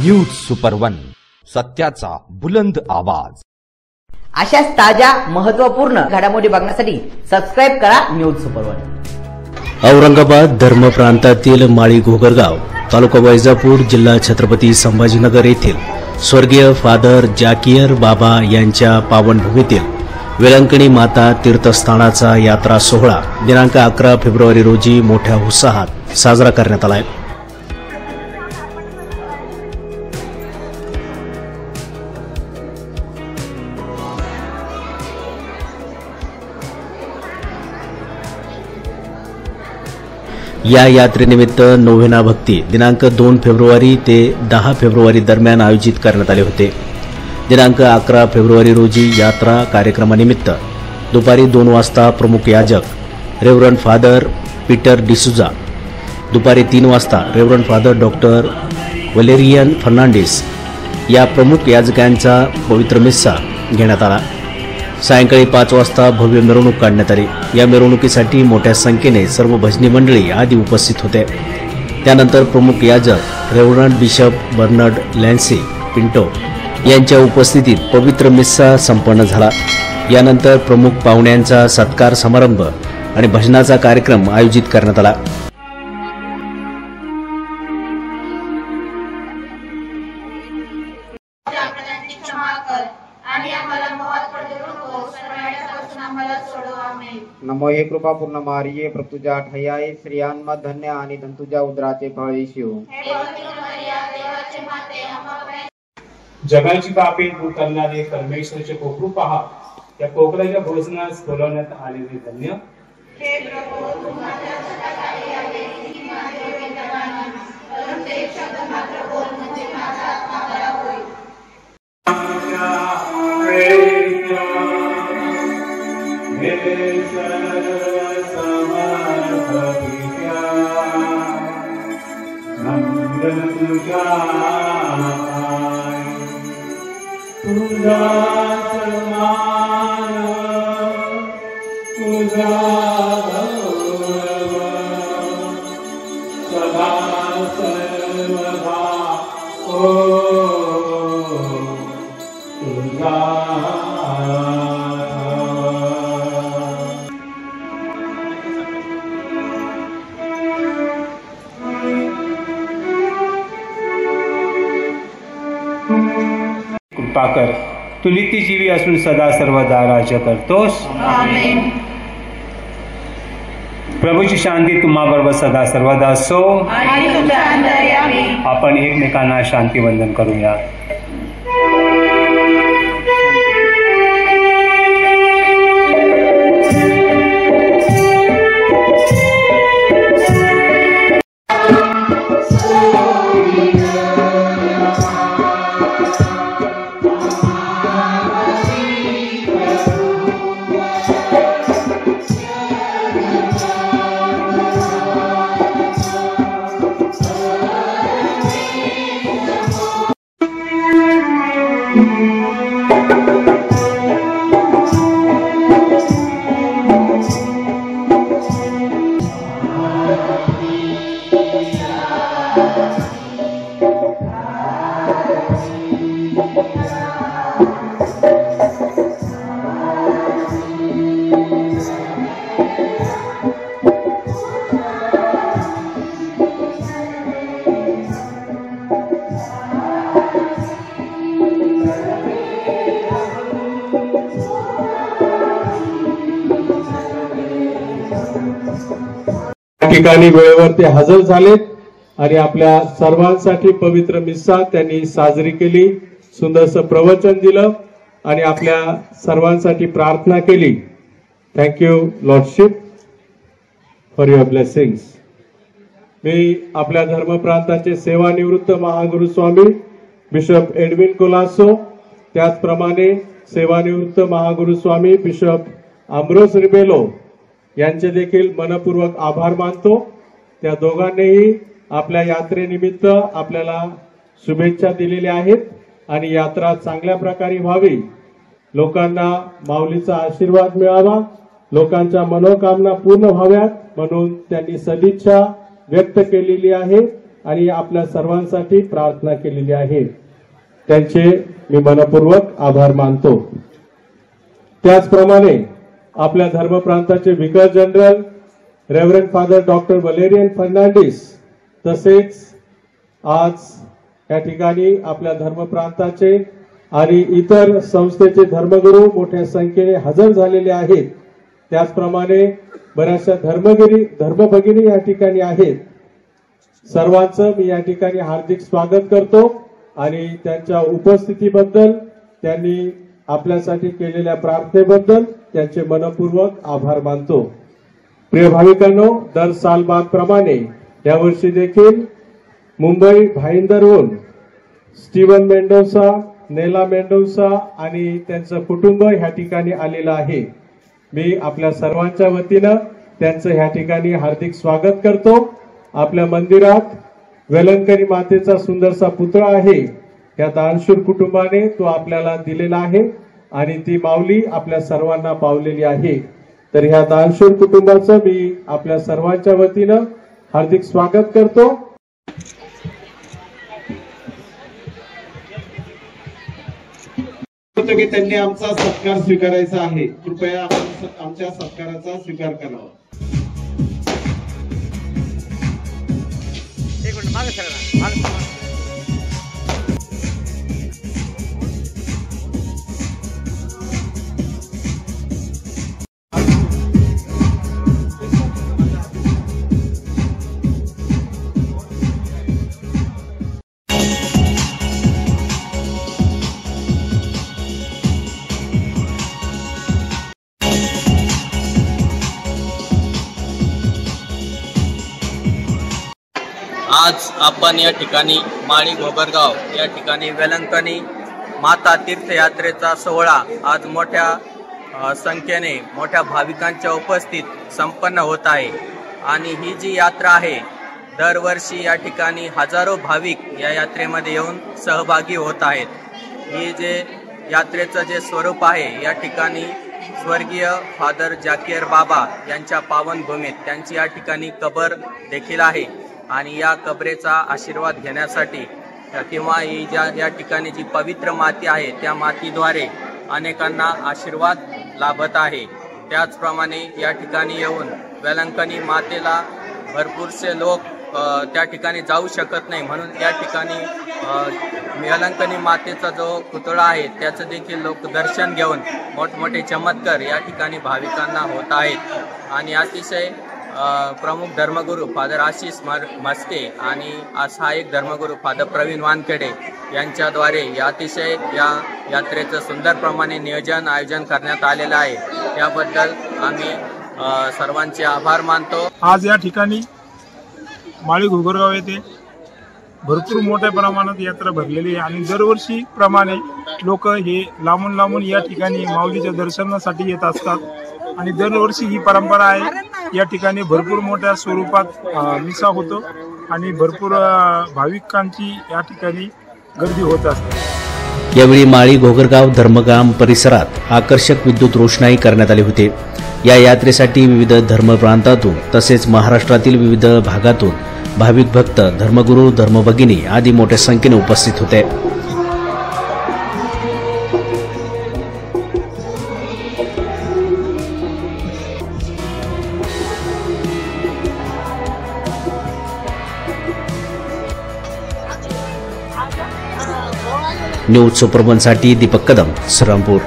News super 1, सत्याचा बुलंद आवाज। अशाच ताज्या महत्त्वपूर्ण घडामोडी बघण्यासाठी सबस्क्राइब करा न्यूज सुपर 1। औरंगाबाद धर्म प्रांतातील माळी घोगरगाव, तालुका वैजापूर, जिल्हा छत्रपती संभाजीनगर येथील स्वर्गीय फादर जाकिर बाबा यांच्या पावनभूमीतील वेलंकणी माता तीर्थस्थानाचा यात्रा सोहळा दिनांक 11 फेब्रुवारी रोजी मोठ्या उत्साहात साजरा करण्यात आला आहे। या यात्रेनिमित्त नोव्हेना भक्ती दिनांक 2 फेब्रुवारी ते 10 फेब्रुवारी दरम्यान आयोजित करण्यात आले होते। दिनांक 11 फेब्रुवारी रोजी यात्रा कार्यक्रमानिमित्त दुपारी 2 वाजता प्रमुख याजक रेव्हरंड फादर पीटर डिसूजा, दुपारी 3 वाजता reverend father doctor Valerian Fernandes या प्रमुख याजकांचा पवित्र मिस्सा घेण्यात आला। सायंकाळी 5 वाजता भव्य मिरवणूक काढण्यात आली। या मिरवणुकीसाठी मोठ्या संख्येने सर्व भजनी मंडळी आदी उपस्थित होते। त्यानंतर प्रमुख याजक reverend bishop Bernard Lancy Pinto यांच्या उपस्थितीत पवित्र मिस्सा संपन्न झाला। यानंतर प्रमुख पाहुण्यांचा सत्कार समारंभ आणि भजनाचा कार्यक्रम आयोजित करण्यात आला। नमो हे कृपापूर्ण मारिये, प्रभुजा ठयाये, श्रियान्म धन्य आणि धंतुजा उदराचे फळ येशू। जगाची पापे दूर करणारे परमेश्वराचे कोकरू पहा, त्या कोकराच्या भोजनास बोलवण्यात आलेले धन्य। हे प्रभू, तुम्हाला सदाकाळी आले ही माझे वेदनानी, परंतु एक शब्द मात्र बोल म्हणजे माझा आत्मा बरा होईल। कृपा कर, तू नित्यजीवी असून सदा सर्वदा राज्य करतोस। आमेन। प्रभूची शांती तुम्हाबरोबर सदा सर्वदा असो आणि तुझ्या अंतर्यामी। आपण एकमेकांना शांती वंदन करूया। ठिकाणी वेळेवर ते हजर झालेत आणि आपल्या सर्वांसाठी पवित्र मिस्सा त्यांनी साजरी केली, सुंदरसं प्रवचन दिलं आणि आपल्या सर्वांसाठी प्रार्थना केली। Thank you lordship for your blessings. मी आपल्या धर्मप्रांताचे सेवानिवृत्त महागुरु स्वामी बिशप एडविन कोलासो, त्याचप्रमाणे सेवानिवृत्त महागुरु स्वामी बिशप अम्ब्रोस रिबेलो यांचे देखील मनपूर्वक आभार मानतो। त्या दोघांनीही आपल्या यात्रेनिमित्त आपल्याला शुभेच्छा दिलेल्या आहेत आणि यात्रा चांगल्या प्रकारे व्हावी, लोकांना माऊलीचा आशीर्वाद मिळावा, लोकांच्या मनोकामना पूर्ण व्हाव्यात म्हणून त्यांनी सदिच्छा व्यक्त केलेली आहे आणि आपल्या सर्वांसाठी प्रार्थना केलेली आहे. त्यांचे मी मनपूर्वक आभार मानतो. त्याचप्रमाणे आपल्या धर्मप्रांताचे vicar general reverend father doctor Valerian Fernandes तसेच आज या ठिकाणी आपल्या धर्मप्रांताचे आणि इतर संस्थेचे धर्मगुरू मोठ्या संख्येने हजर झालेले आहेत. त्याचप्रमाणे बऱ्याचशा धर्मभगिनी या ठिकाणी आहेत. सर्वांचं मी या ठिकाणी हार्दिक स्वागत करतो आणि त्यांच्या उपस्थितीबद्दल, त्यांनी आपल्यासाठी केलेल्या प्रार्थनेबद्दल त्यांचे मनपूर्वक आभार मानतो. प्रिय भाविकांनो, दर सालप्रमाणे यावर्षी देखील मुंबई भाईंदरहून स्टीवन मेंडोसा, नेला मेंडोसा आणि त्यांचं कुटुंब ह्या ठिकाणी आलेलं आहे. मी आपल्या सर्वांच्या वतीनं त्यांचं ह्या ठिकाणी हार्दिक स्वागत करतो. आपल्या मंदिरात वेलंकनी मातेचा सुंदरसा पुतळा आहे. या दानशूर कुटुंबाने तो आपल्याला दिलेला आहे आणि ती माऊली आपल्या सर्वांना पावलेली आहे. तर ह्या दानशूर कुटुंबाचं मी आपल्या सर्वांच्या वतीनं हार्दिक स्वागत करतो. की त्यांनी आमचा सत्कार स्वीकारायचा आहे. कृपया आपण आमच्या सत्काराचा स्वीकार करावा. आज आपण या ठिकाणी माळी घोगरगाव या ठिकाणी वेलंकनी माता तीर्थयात्रेचा सोहळा आज मोठ्या संख्येने मोठ्या भाविकांच्या उपस्थित संपन्न होत आहे. आणि ही जी यात्रा आहे, दरवर्षी या ठिकाणी हजारो भाविक या यात्रेमध्ये येऊन सहभागी होत आहेत. ही जे यात्रेचं जे स्वरूप आहे, या ठिकाणी स्वर्गीय फादर जाकीर बाबा यांच्या पावनभूमीत त्यांची या ठिकाणी कबर देखील आहे आणि या कबरेचा आशीर्वाद घेण्यासाठी किंवा ही या ठिकाणी जी पवित्र माती आहे त्या मातीद्वारे अनेकांना आशीर्वाद लाभत आहे. त्याचप्रमाणे या ठिकाणी येऊन वेलंकनी मातेला भरपूरसे लोक त्या ठिकाणी जाऊ शकत नाही, म्हणून या ठिकाणी वेलंकनी मातेचा जो पुतळा आहे त्याचं देखील लोक दर्शन घेऊन मोठमोठे चमत्कार या ठिकाणी भाविकांना होत आहेत. आणि अतिशय प्रमुख धर्मगुरू फादर आशिष मस्के आणि सहाय्यक धर्मगुरू फादर प्रवीण वानखेडे यांच्याद्वारे अतिशय या यात्रेचं सुंदरप्रमाणे आयोजन करण्यात आलेलं आहे. त्याबद्दल आम्ही सर्वांचे आभार मानतो. आज या ठिकाणी माळी घोगरगाव येथे भरपूर मोठ्या प्रमाणात यात्रा भरलेली आहे आणि दरवर्षी प्रमाणे लोक हे लांबून या ठिकाणी माऊलीच्या दर्शनासाठी येत असतात आणि दरवर्षी ही परंपरा आहे. या ठिकाणी भरपूर मोठ्या स्वरूपात मिसा होतो आणि भरपूर भाविकांची या ठिकाणी गर्दी होत असते. यावेळी माळी घोगरगाव धर्मगाम परिसरात आकर्षक विद्युत रोषणाई करण्यात आली होती. या यात्रेसाठी विविध धर्मप्रांतातून तसेच महाराष्ट्रातील विविध भागातून भाविक भक्त, धर्मगुरू, धर्मभगिनी आदी मोठ्या संख्येने उपस्थित होते. न्यूज सुपरवनसाठी दीपक कदम, श्रीरामपूर.